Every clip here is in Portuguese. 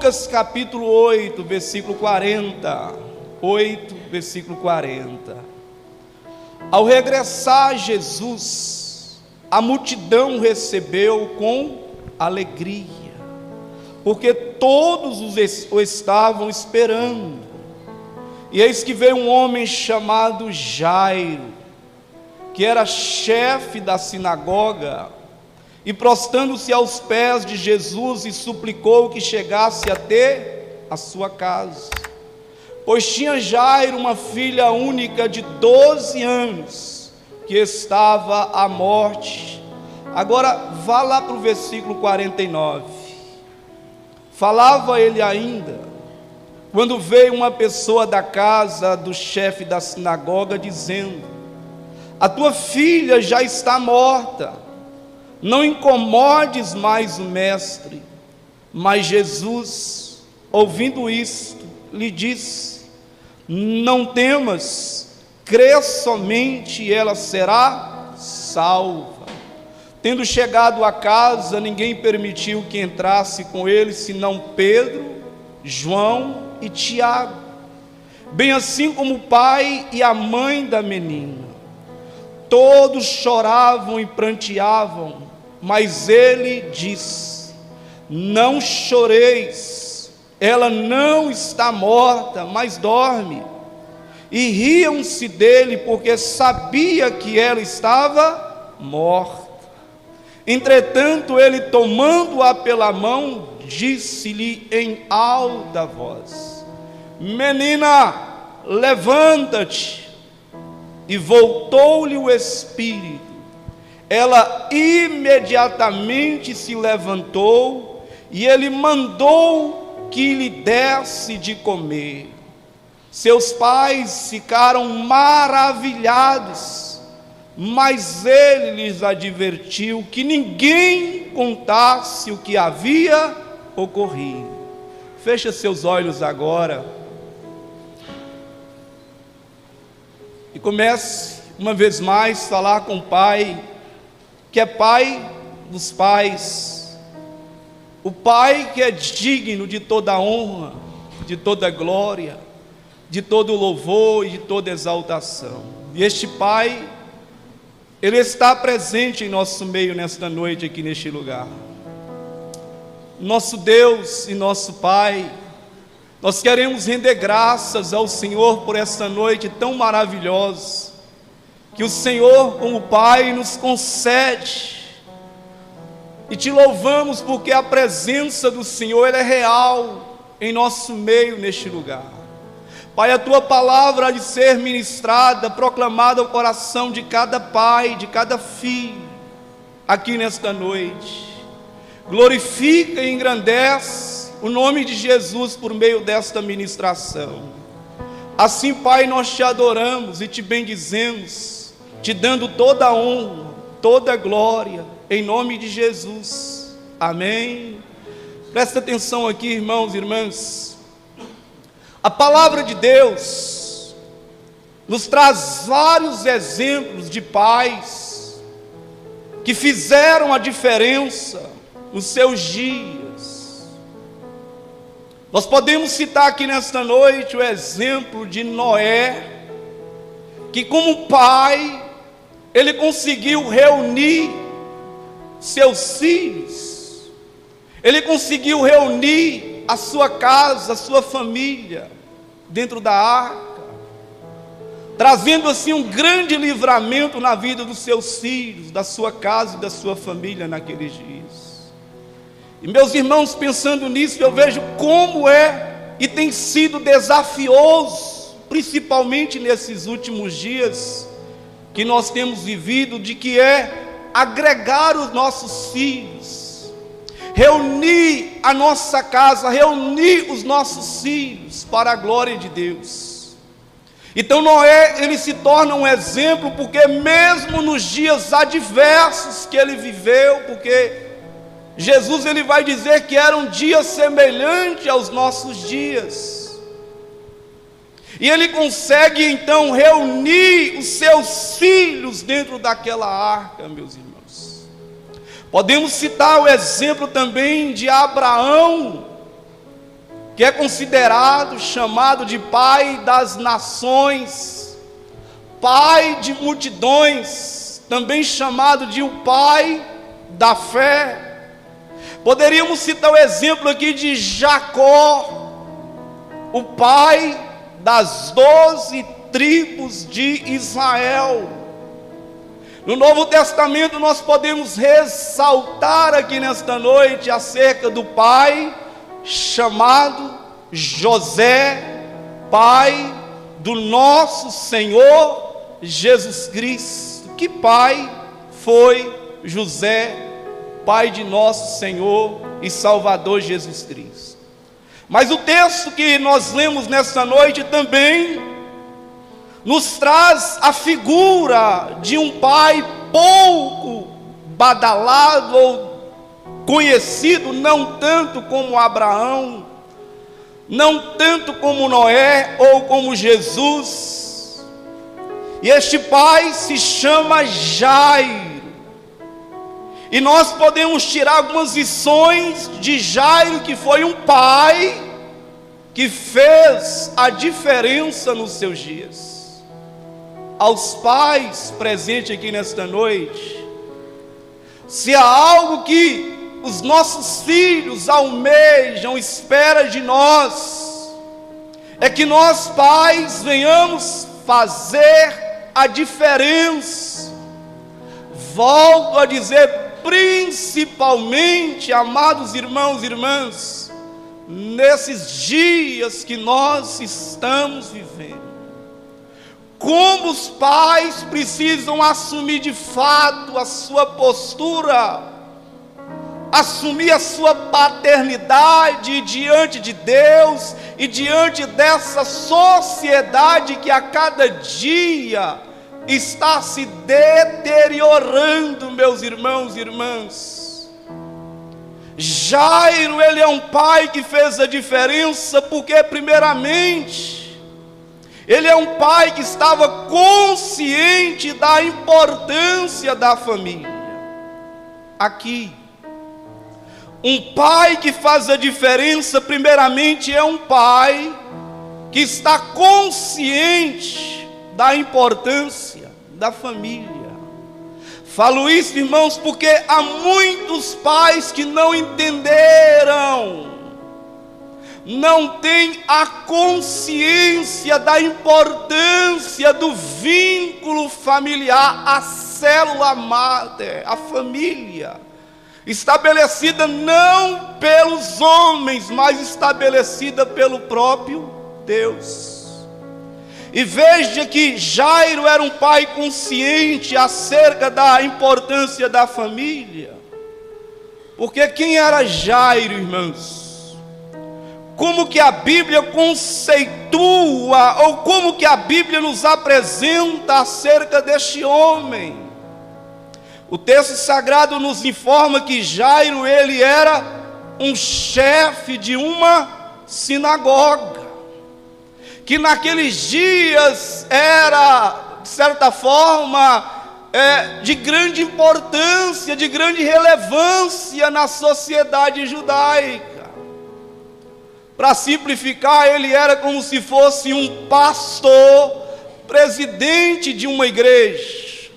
Lucas capítulo 8, versículo 40. 8, versículo 40. Ao regressar Jesus, a multidão recebeu com alegria, porque todos o estavam esperando. E eis que veio um homem chamado Jairo, que era chefe da sinagoga, e prostrando-se aos pés de Jesus, e suplicou que chegasse até a sua casa, pois tinha Jairo uma filha única de 12 anos, que estava à morte. Agora vá lá para o versículo 49. Falava ele ainda, quando veio uma pessoa da casa do chefe da sinagoga, dizendo: a tua filha já está morta, não incomodes mais o mestre. Mas Jesus, ouvindo isto, lhe disse: não temas, crê somente e ela será salva. Tendo chegado à casa, ninguém permitiu que entrasse com ele, senão Pedro, João e Tiago, bem assim como o pai e a mãe da menina. Todos choravam e pranteavam, mas ele disse: não choreis, ela não está morta, mas dorme. E riam-se dele, porque sabia que ela estava morta. Entretanto, ele, tomando-a pela mão, disse-lhe em alta voz: menina, levanta-te. E voltou-lhe o espírito. Ela imediatamente se levantou, e ele mandou que lhe desse de comer. Seus pais ficaram maravilhados, mas ele lhes advertiu que ninguém contasse o que havia ocorrido. Feche seus olhos agora e comece uma vez mais a falar com o Pai, que é Pai dos pais, o Pai que é digno de toda honra, de toda glória, de todo louvor e de toda exaltação. E este Pai, Ele está presente em nosso meio nesta noite, aqui neste lugar. Nosso Deus e nosso Pai, nós queremos render graças ao Senhor por esta noite tão maravilhosa, que o Senhor, como Pai, nos concede. E te louvamos porque a presença do Senhor, ela é real em nosso meio neste lugar. Pai, a tua palavra há de ser ministrada, proclamada ao coração de cada pai, de cada filho, aqui nesta noite. Glorifica e engrandece o nome de Jesus por meio desta ministração. Assim, Pai, nós te adoramos e te bendizemos, te dando toda a honra, toda a glória, em nome de Jesus. Amém. Presta atenção aqui, irmãos e irmãs. A palavra de Deus nos traz vários exemplos de pais que fizeram a diferença nos seus dias. Nós podemos citar aqui nesta noite o exemplo de Noé, que como pai, ele conseguiu reunir seus filhos, ele conseguiu reunir a sua casa, a sua família, dentro da arca, trazendo assim um grande livramento na vida dos seus filhos, da sua casa e da sua família naqueles dias. E meus irmãos, pensando nisso, eu vejo como é e tem sido desafioso, principalmente nesses últimos dias que nós temos vivido, de que é agregar os nossos filhos, reunir a nossa casa, reunir os nossos filhos para a glória de Deus. Então Noé, ele se torna um exemplo, porque mesmo nos dias adversos que ele viveu, porque Jesus, ele vai dizer que era um dia semelhante aos nossos dias, e ele consegue então reunir os seus filhos dentro daquela arca, meus irmãos. Podemos citar o exemplo também de Abraão, que é considerado, chamado de Pai das nações, Pai de multidões, também chamado de o Pai da fé. Poderíamos citar o exemplo aqui de Jacó, o pai das 12 tribos de Israel. No Novo Testamento nós podemos ressaltar aqui nesta noite acerca do pai chamado José, pai do nosso Senhor Jesus Cristo. Que pai foi José, pai de nosso Senhor e Salvador Jesus Cristo? Mas o texto que nós lemos nesta noite também nos traz a figura de um pai pouco badalado ou conhecido, não tanto como Abraão, não tanto como Noé ou como Jesus. E este pai se chama Jairo. E nós podemos tirar algumas lições de Jairo, que foi um pai que fez a diferença nos seus dias. Aos pais presentes aqui nesta noite, se há algo que os nossos filhos almejam, esperam de nós, é que nós pais venhamos fazer a diferença. Volto a dizer, principalmente, amados irmãos e irmãs, nesses dias que nós estamos vivendo. Como os pais precisam assumir de fato a sua postura, assumir a sua paternidade diante de Deus e diante dessa sociedade que a cada dia está se deteriorando, meus irmãos e irmãs. Jairo, ele é um pai que fez a diferença, porque primeiramente ele é um pai que estava consciente da importância da família. Aqui, um pai que faz a diferença, primeiramente é um pai que está consciente da importância da família. Falo isso, irmãos, porque há muitos pais que não entenderam, não têm a consciência da importância do vínculo familiar, a célula máter, a família, estabelecida não pelos homens, mas estabelecida pelo próprio Deus. E veja que Jairo era um pai consciente acerca da importância da família. Porque quem era Jairo, irmãos? Como que a Bíblia conceitua, ou como que a Bíblia nos apresenta acerca deste homem? O texto sagrado nos informa que Jairo, ele era um chefe de uma sinagoga, que naqueles dias era, de certa forma, de grande importância, de grande relevância na sociedade judaica. Para simplificar, ele era como se fosse um pastor, presidente de uma igreja.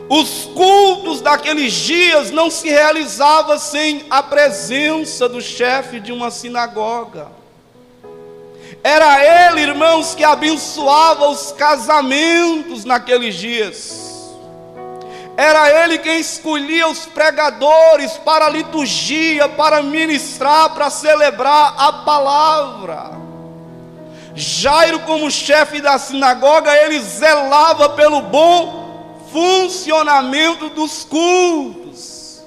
Os cultos daqueles dias não se realizavam sem a presença do chefe de uma sinagoga. Era ele, irmãos, que abençoava os casamentos naqueles dias. Era ele quem escolhia os pregadores para a liturgia, para ministrar, para celebrar a palavra. Jairo, como chefe da sinagoga, ele zelava pelo bom funcionamento dos cultos.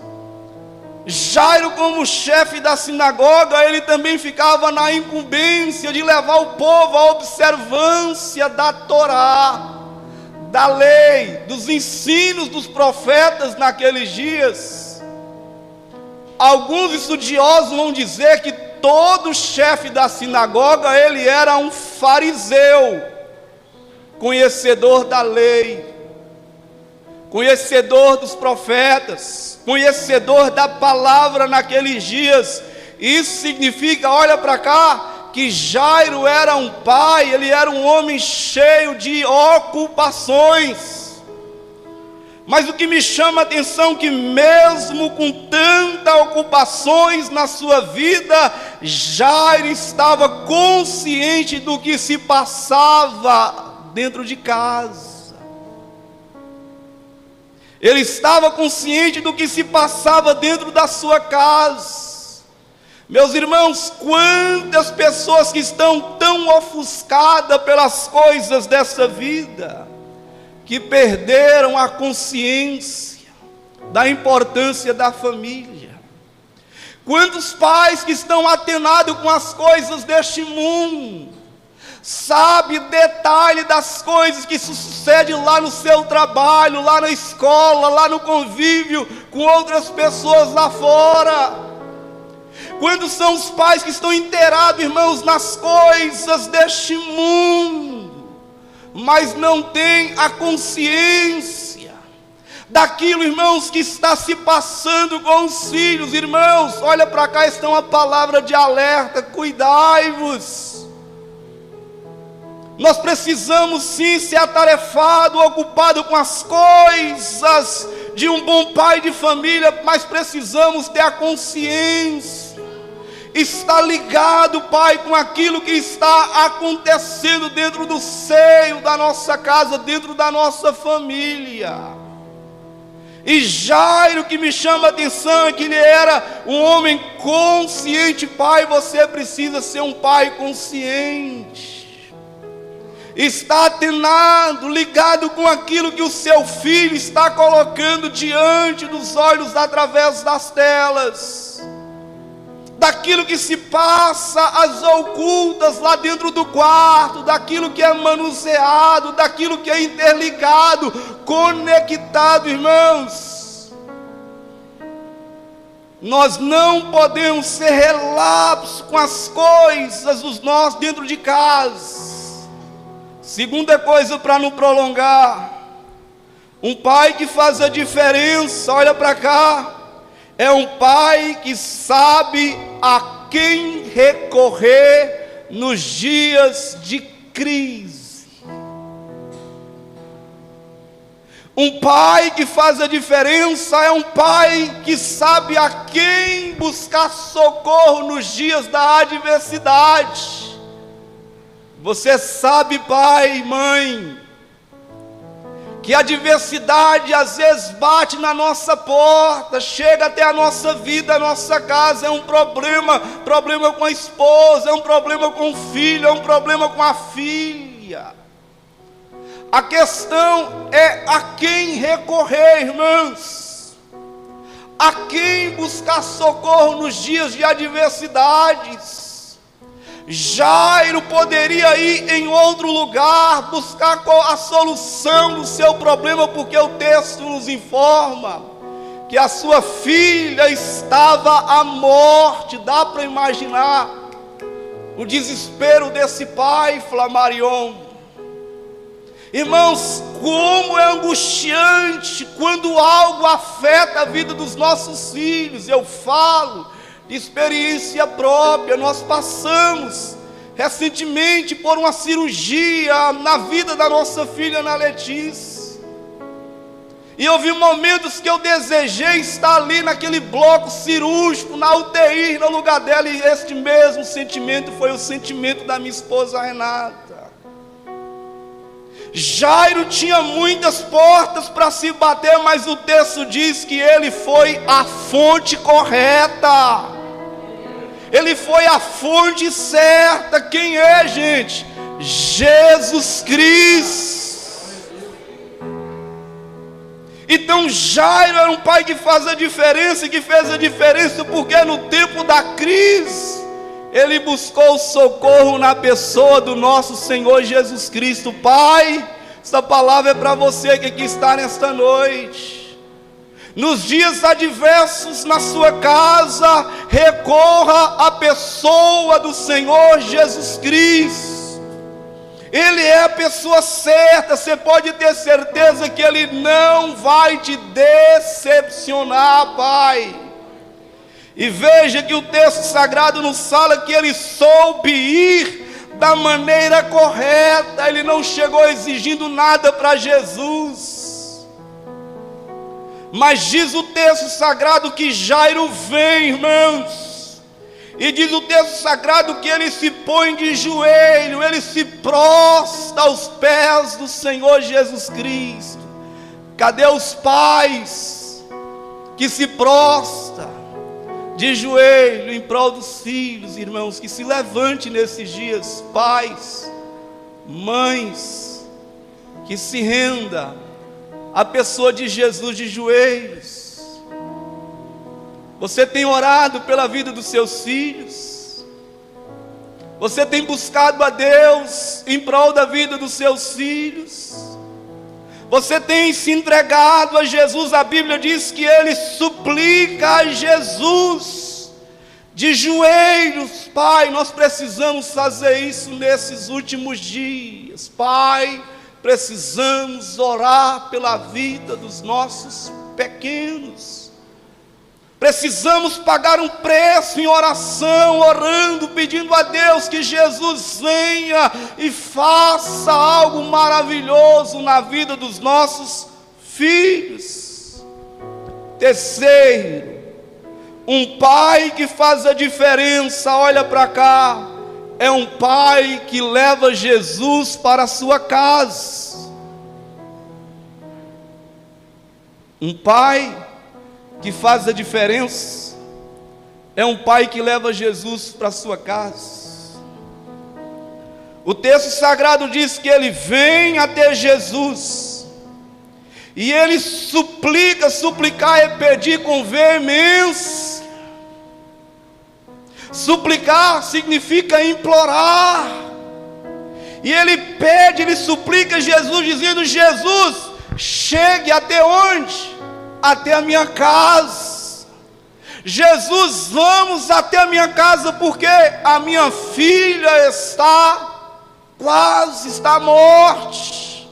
Jairo, como chefe da sinagoga, ele também ficava na incumbência de levar o povo à observância da Torá, da lei, dos ensinos dos profetas naqueles dias. Alguns estudiosos vão dizer que todo chefe da sinagoga, ele era um fariseu, conhecedor da lei, conhecedor dos profetas, conhecedor da palavra naqueles dias. Isso significa, olha para cá, que Jairo era um pai, ele era um homem cheio de ocupações. Mas o que me chama a atenção é que mesmo com tantas ocupações na sua vida, Jairo estava consciente do que se passava dentro de casa. Ele estava consciente do que se passava dentro da sua casa. Meus irmãos, quantas pessoas que estão tão ofuscadas pelas coisas dessa vida, que perderam a consciência da importância da família. Quantos pais que estão atenados com as coisas deste mundo, sabe detalhe das coisas que sucedem lá no seu trabalho, lá na escola, lá no convívio com outras pessoas lá fora. Quantos são os pais que estão inteirados, irmãos, nas coisas deste mundo, mas não têm a consciência daquilo, irmãos, que está se passando com os filhos. Irmãos, olha para cá, está uma palavra de alerta: cuidai-vos. Nós precisamos sim ser atarefado, ocupado com as coisas de um bom pai de família, mas precisamos ter a consciência, está ligado, Pai, com aquilo que está acontecendo dentro do seio da nossa casa, dentro da nossa família. E Jairo, que me chama a atenção, é que ele era um homem consciente. Pai, você precisa ser um pai consciente, está atenado, ligado com aquilo que o seu filho está colocando diante dos olhos através das telas, daquilo que se passa às ocultas lá dentro do quarto, daquilo que é manuseado, daquilo que é interligado, conectado. Irmãos, nós não podemos ser relapsos com as coisas dos nossos dentro de casa. Segunda coisa, para não prolongar, um pai que faz a diferença, olha para cá, é um pai que sabe a quem recorrer nos dias de crise. Um pai que faz a diferença é um pai que sabe a quem buscar socorro nos dias da adversidade. Você sabe, pai e mãe, que a adversidade às vezes bate na nossa porta, chega até a nossa vida, a nossa casa. É um problema com a esposa, é um problema com o filho, é um problema com a filha. A questão é a quem recorrer, irmãos, a quem buscar socorro nos dias de adversidades. Jairo poderia ir em outro lugar, buscar a solução do seu problema, porque o texto nos informa que a sua filha estava à morte. Dá para imaginar o desespero desse pai, Flamarion. Irmãos, como é angustiante quando algo afeta a vida dos nossos filhos. Eu falo de experiência própria. Nós passamos recentemente por uma cirurgia na vida da nossa filha Ana Letícia, e houve momentos que eu desejei estar ali naquele bloco cirúrgico, na UTI, no lugar dela, e este mesmo sentimento foi o sentimento da minha esposa Renata. Jairo tinha muitas portas para se bater, mas o texto diz que ele foi à fonte correta. Ele foi à fonte certa. Quem é, gente? Jesus Cristo. Então Jairo era um pai que faz a diferença, e que fez a diferença porque no tempo da crise ele buscou socorro na pessoa do nosso Senhor Jesus Cristo. Pai, essa palavra é para você que aqui está nesta noite. Nos dias adversos na sua casa, recorra à pessoa do Senhor Jesus Cristo. Ele é a pessoa certa. Você pode ter certeza que Ele não vai te decepcionar, Pai. E veja que o texto sagrado nos fala que ele soube ir da maneira correta. Ele não chegou exigindo nada para Jesus. Mas diz o texto sagrado que Jairo vem, irmãos. E diz o texto sagrado que ele se põe de joelho, ele se prostra aos pés do Senhor Jesus Cristo. Cadê os pais que se prostram de joelho em prol dos filhos, irmãos? Que se levante nesses dias, pais, mães, que se renda à pessoa de Jesus de joelhos. Você tem orado pela vida dos seus filhos? Você tem buscado a Deus em prol da vida dos seus filhos? Você tem se entregado a Jesus? A Bíblia diz que ele suplica a Jesus de joelhos. Pai, nós precisamos fazer isso nesses últimos dias. Pai, precisamos orar pela vida dos nossos pequenos. Precisamos pagar um preço em oração, orando, pedindo a Deus que Jesus venha e faça algo maravilhoso na vida dos nossos filhos. Terceiro, um pai que faz a diferença, olha para cá, é um pai que leva Jesus para a sua casa. Um pai que faz a diferença é um pai que leva Jesus para a sua casa. O texto sagrado diz que ele vem até Jesus e ele suplica. Suplicar é pedir com veemência. Suplicar significa implorar. E ele pede, ele suplica Jesus, dizendo: Jesus, chegue até onde? Até a minha casa. Jesus, vamos até a minha casa, porque a minha filha está à morte.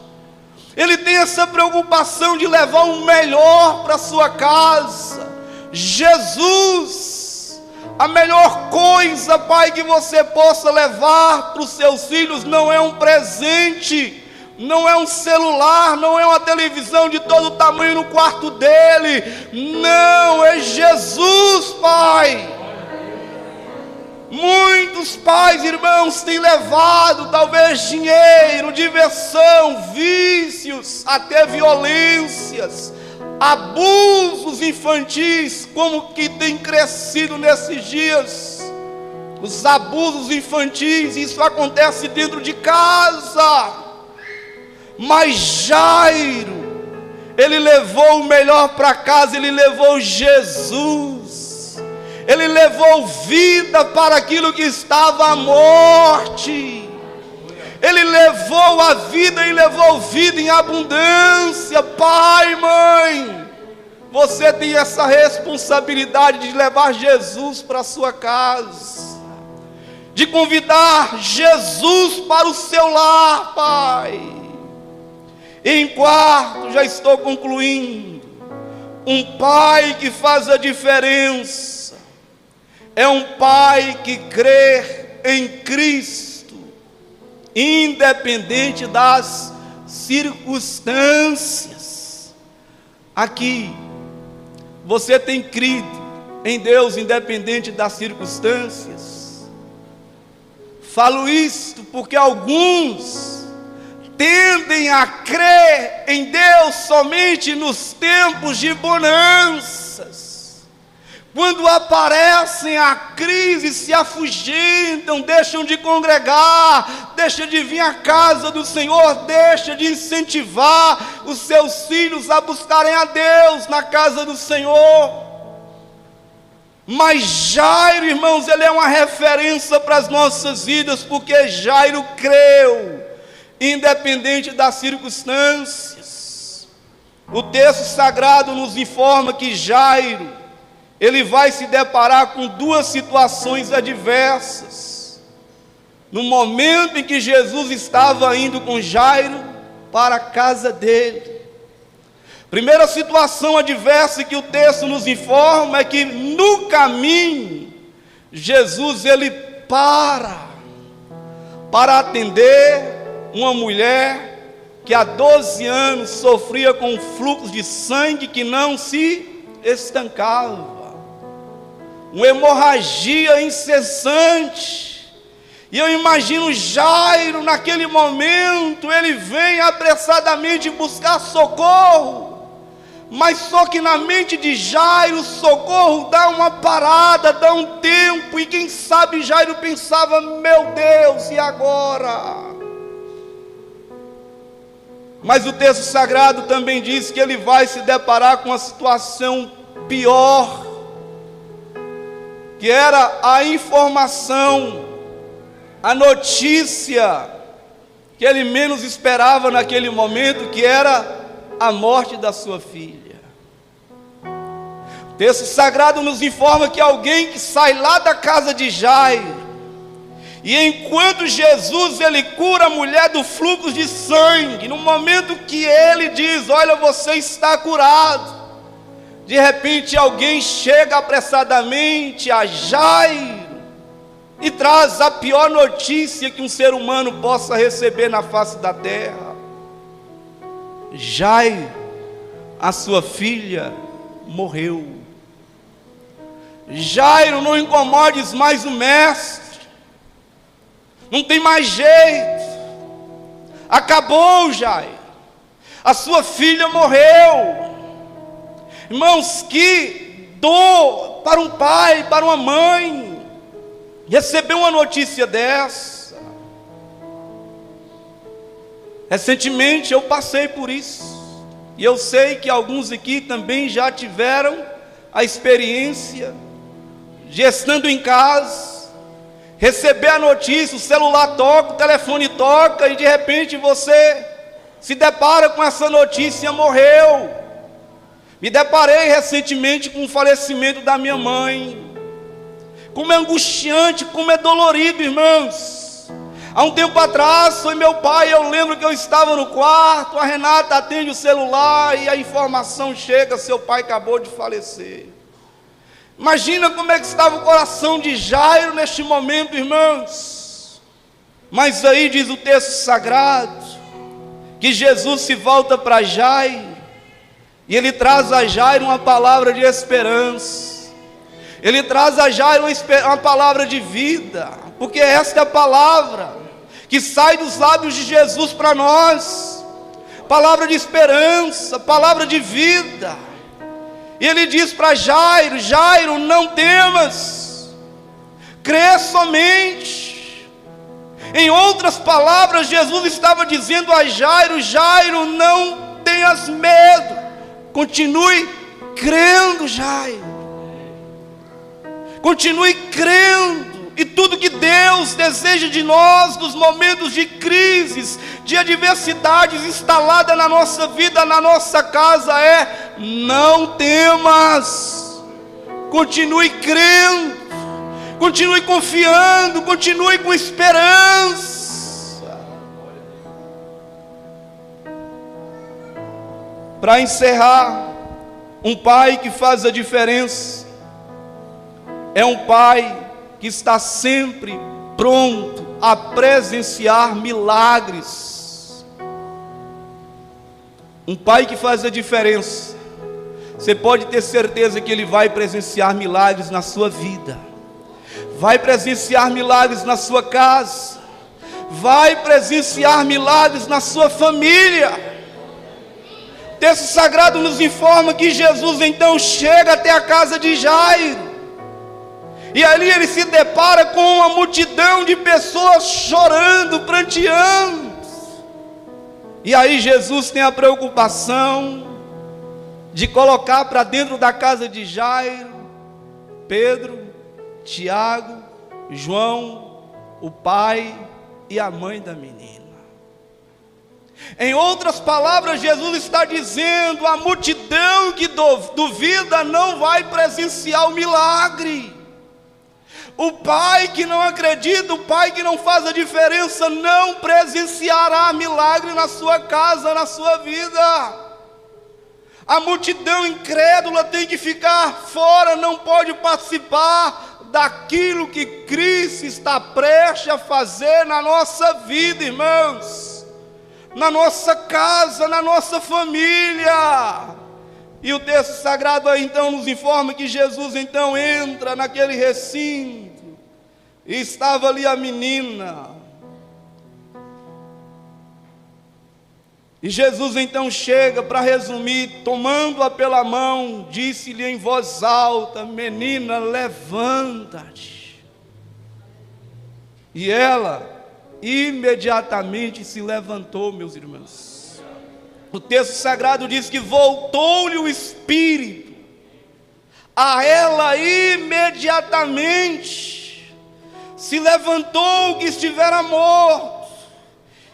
Ele tem essa preocupação de levar o melhor para a sua casa. Jesus, a melhor coisa, Pai, que você possa levar para os seus filhos não é um presente, não é um celular, não é uma televisão de todo tamanho no quarto dele. Não, é Jesus, Pai. Muitos pais, irmãos, têm levado talvez dinheiro, diversão, vícios, até violências, abusos infantis, como que tem crescido nesses dias. Os abusos infantis, isso acontece dentro de casa. Mas Jairo, ele levou o melhor para casa, ele levou Jesus, ele levou vida para aquilo que estava à morte, ele levou a vida e levou vida em abundância. Pai, mãe, você tem essa responsabilidade de levar Jesus para a sua casa, de convidar Jesus para o seu lar, Pai. Em quarto, já estou concluindo, um pai que faz a diferença é um pai que crê em Cristo, independente das circunstâncias. Aqui, você tem crido em Deus independente das circunstâncias? Falo isto porque alguns tendem a crer em Deus somente nos tempos de bonanças. Quando aparecem a crise, se afugentam, deixam de congregar, deixam de vir à casa do Senhor, deixam de incentivar os seus filhos a buscarem a Deus na casa do Senhor. Mas Jairo, irmãos, ele é uma referência para as nossas vidas, porque Jairo creu, independente das circunstâncias. O texto sagrado nos informa que Jairo, ele vai se deparar com duas situações adversas. No momento em que Jesus estava indo com Jairo para a casa dele, Primeira situação adversa que o texto nos informa é que no caminho, Jesus ele para atender uma mulher que há 12 anos sofria com um fluxo de sangue que não se estancava, uma hemorragia incessante. E eu imagino Jairo naquele momento, ele vem apressadamente buscar socorro, mas só que na mente de Jairo, socorro dá uma parada, dá um tempo, e quem sabe Jairo pensava: meu Deus, e agora? Mas o texto sagrado também diz que ele vai se deparar com uma situação pior, que era a informação, a notícia que ele menos esperava naquele momento, que era a morte da sua filha. O texto sagrado nos informa que alguém que sai lá da casa de Jairo, e enquanto Jesus ele cura a mulher do fluxo de sangue, no momento que ele diz: olha, você está curado, de repente alguém chega apressadamente a Jairo e traz a pior notícia que um ser humano possa receber na face da terra: Jairo, a sua filha morreu. Jairo, não incomodes mais o mestre, não tem mais jeito, acabou, Jairo, a sua filha morreu. Irmãos, que dor para um pai, para uma mãe, receber uma notícia dessa. Recentemente eu passei por isso, e eu sei que alguns aqui também já tiveram a experiência de, estando em casa, receber a notícia, o celular toca, o telefone toca, e de repente você se depara com essa notícia: morreu. Me deparei recentemente com o falecimento da minha mãe. Como é angustiante, como é dolorido, irmãos. Há um tempo atrás, foi meu pai, eu lembro que eu estava no quarto, a Renata atende o celular e a informação chega: seu pai acabou de falecer. Imagina como é que estava o coração de Jairo neste momento, irmãos. Mas aí diz o texto sagrado, que Jesus se volta para Jairo, e ele traz a Jairo uma palavra de esperança. Ele traz a Jairo uma palavra de vida, porque esta é a palavra que sai dos lábios de Jesus para nós, palavra de esperança, palavra de vida. E ele diz para Jairo: Jairo, não temas, crê somente. Em outras palavras, Jesus estava dizendo a Jairo: Jairo, não tenhas medo, continue crendo, Jairo, continue crendo. E tudo que Deus deseja de nós nos momentos de crises, de adversidades instalada na nossa vida, na nossa casa, é: não temas, continue crendo, continue confiando, continue com esperança. Para encerrar, um pai que faz a diferença é um pai que está sempre pronto a presenciar milagres. Um pai que faz a diferença, você pode ter certeza que ele vai presenciar milagres na sua vida, vai presenciar milagres na sua casa, vai presenciar milagres na sua família. O texto sagrado nos informa que Jesus então chega até a casa de Jairo, e ali ele se depara com uma multidão de pessoas chorando, pranteando. E aí Jesus tem a preocupação de colocar para dentro da casa de Jairo Pedro, Tiago, João, o pai e a mãe da menina. Em outras palavras, Jesus está dizendo: a multidão que duvida não vai presenciar o milagre. O pai que não acredita, o pai que não faz a diferença, não presenciará milagre na sua casa, na sua vida. A multidão incrédula tem que ficar fora, não pode participar daquilo que Cristo está prestes a fazer na nossa vida, irmãos, na nossa casa, na nossa família. E o texto sagrado aí então nos informa que Jesus então entra naquele recinto, e estava ali a menina. E Jesus então chega, para resumir, tomando-a pela mão, disse-lhe em voz alta: menina, levanta-te. E ela imediatamente se levantou, meus irmãos. O texto sagrado diz que voltou-lhe o espírito, a ela imediatamente se levantou que estivera morto.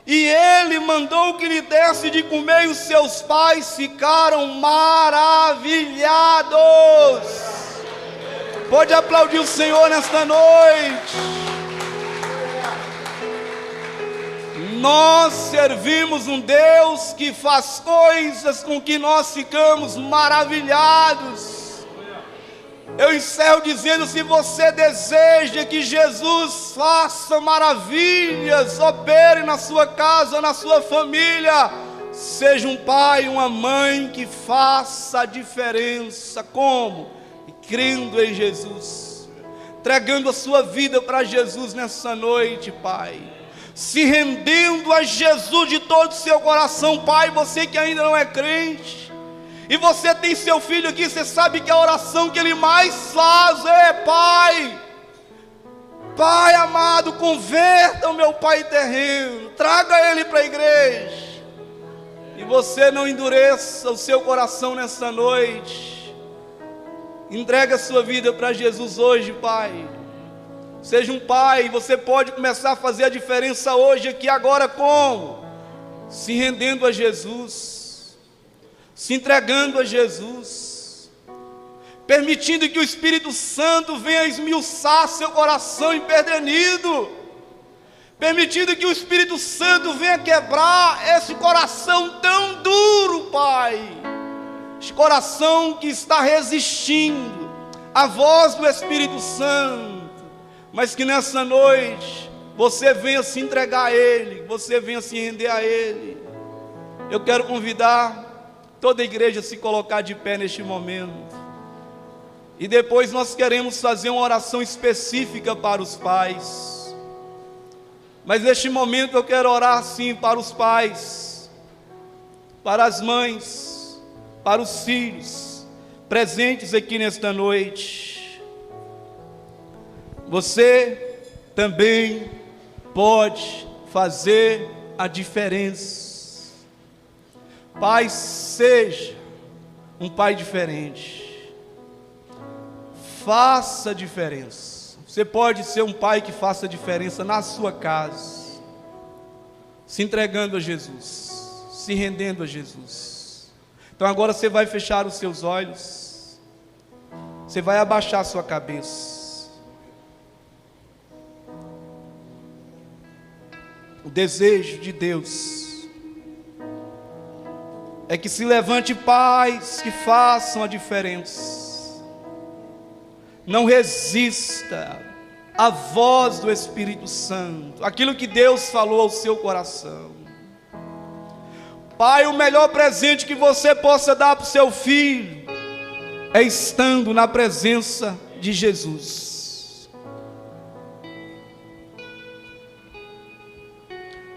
E ele mandou que lhe desse de comer, e os seus pais ficaram maravilhados. Pode aplaudir o Senhor nesta noite. Nós servimos um Deus que faz coisas com que nós ficamos maravilhados. Eu encerro dizendo: se você deseja que Jesus faça maravilhas, opere na sua casa, na sua família, seja um pai, uma mãe que faça a diferença. Como? Crendo em Jesus, entregando a sua vida para Jesus nessa noite, Pai, se rendendo a Jesus de todo o seu coração. Pai, você que ainda não é crente, e você tem seu filho aqui, você sabe que a oração que ele mais faz é: Pai, Pai amado, converta o meu pai terreno, traga ele para a igreja. E você não endureça o seu coração nessa noite, entrega a sua vida para Jesus hoje, Pai. Seja um pai, você pode começar a fazer a diferença hoje, aqui, agora. Como? Se rendendo a Jesus, se entregando a Jesus, permitindo que o Espírito Santo venha esmiuçar seu coração empedernido, permitindo que o Espírito Santo venha quebrar esse coração tão duro, Pai, esse coração que está resistindo à voz do Espírito Santo, mas que nessa noite você venha se entregar a Ele, você venha se render a Ele. Eu quero convidar toda a igreja a se colocar de pé neste momento, e depois nós queremos fazer uma oração específica para os pais. Mas neste momento eu quero orar sim para os pais, para as mães, para os filhos presentes aqui nesta noite. Você também pode fazer a diferença. Pai, seja um pai diferente, faça a diferença. Você pode ser um pai que faça a diferença na sua casa, se entregando a Jesus, se rendendo a Jesus. Então agora você vai fechar os seus olhos, você vai abaixar a sua cabeça. O desejo de Deus é que se levante pais que façam a diferença. Não resista à voz do Espírito Santo, aquilo que Deus falou ao seu coração. Pai, o melhor presente que você possa dar para o seu filho é estando na presença de Jesus.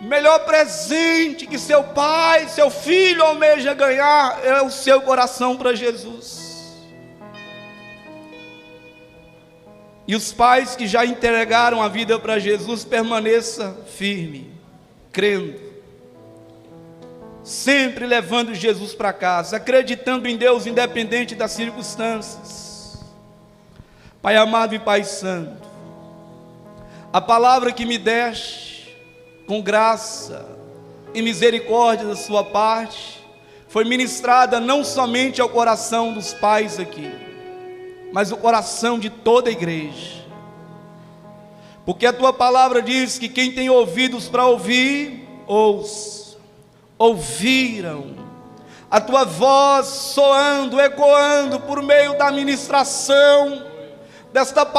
O melhor presente que seu pai, seu filho almeja ganhar é o seu coração para Jesus. E os pais que já entregaram a vida para Jesus, permaneça firme, crendo, sempre levando Jesus para casa, acreditando em Deus independente das circunstâncias. Pai amado e Pai santo, a palavra que me deste com graça e misericórdia da sua parte foi ministrada não somente ao coração dos pais aqui, mas o coração de toda a igreja, porque a tua palavra diz que quem tem ouvidos para ouvir, ouça. Ouviram a tua voz soando, ecoando por meio da ministração desta palavra.